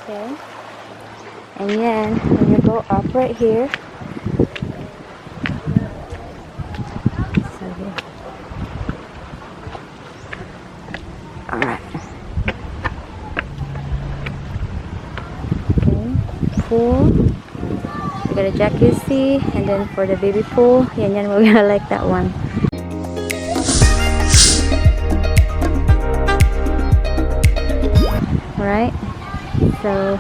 Okay. And then when you go up right here, so here. Alright. Okay. Pool. We got a jacuzzi, and then for the baby pool, yan we're gonna like that one. Alright. So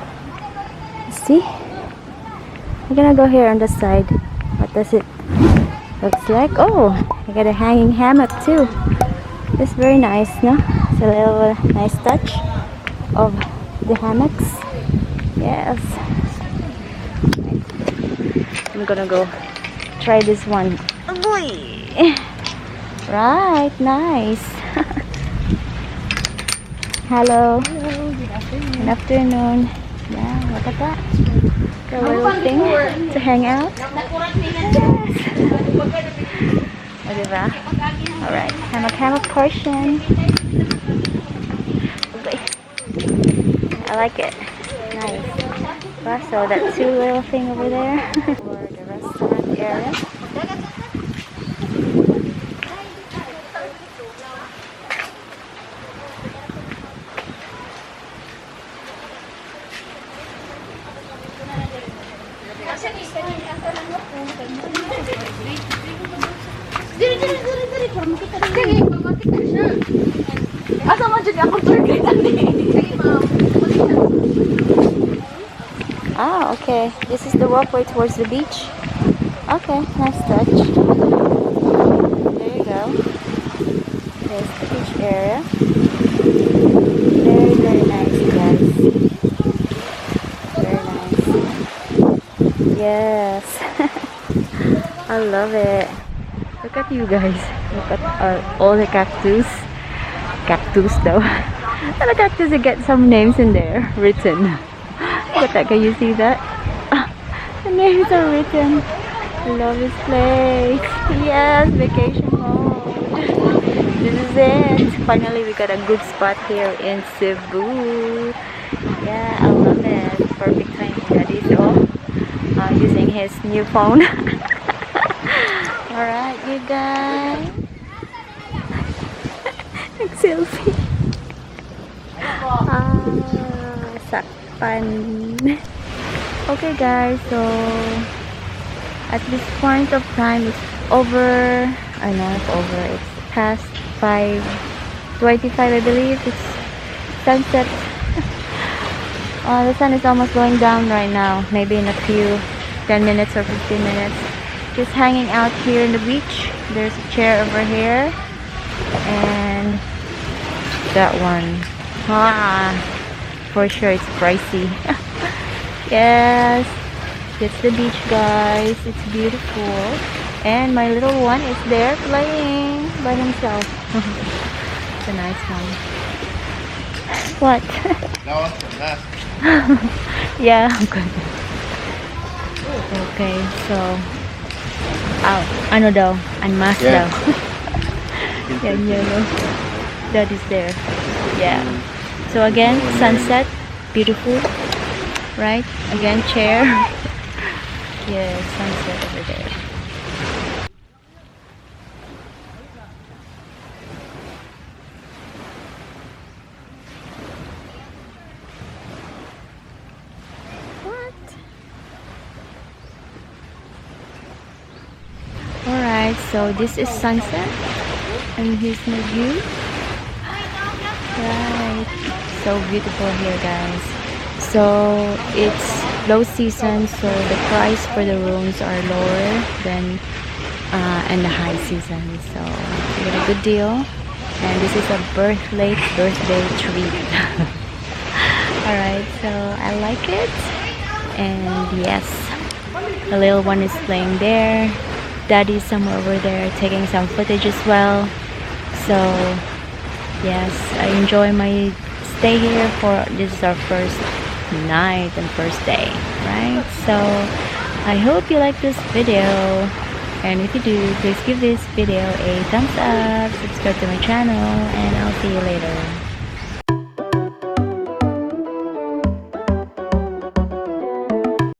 see, we're gonna go here on the side. What does it looks like? Oh, I got a hanging hammock too. It's very nice, no? It's a little nice touch of the hammocks. Yes. I'm gonna go try this one. Oh boy. Right, nice. Hello. Hello, good afternoon. Good afternoon. Yeah, look at that. A little thing to hang out. Yes. O, diba? Alright, hammock portion. Okay. I like it. Nice. Wow, so that two little thing over there for the restaurant area. Asa man dyan ako tour guide ani. Ah, okay. This is the walkway towards the beach. Okay, nice touch. There you go. There's the beach area. Very, very nice, guys. Very nice. Yes. I love it. Look at you guys. Look at all the cactus. Cactus though. And the cactus, they get some names in there written. Look at that. Can you see that? The names are written. I love this place. Yes, vacation mode. This is it. Finally, we got a good spot here in Cebu. Yeah, I love it. Perfect timing. Daddy's using his new phone. Alright, you guys. Selfie. Sakpan. Okay guys, so at this point of time it's over. I know it's over. It's past 5:25, I believe. It's sunset. The sun is almost going down right now. Maybe in a few 10 minutes or 15 minutes. Just hanging out here in the beach. There's a chair over here. And that one. For sure it's pricey. Yes. It's the beach, guys. It's beautiful. And my little one is there playing by himself. It's a nice one. What? Yeah, I'm good. Okay, so ano daw? Unmask daw. Yan, yellow. That is there. Yeah. So again, sunset. Beautiful. Right? Again, chair. Yeah, sunset over there. Alright, so this is sunset and here's my view. Right, so beautiful here, guys. So it's low season, so the price for the rooms are lower than in the high season. So we got a good deal, and this is a birthday treat. Alright, so I like it, and yes, the little one is playing there. Daddy's somewhere over there taking some footage as well. So yes, I enjoy my stay here. For this is our first night and first day, right? So I hope you like this video, and if you do, please give this video a thumbs up, subscribe to my channel, and I'll see you later.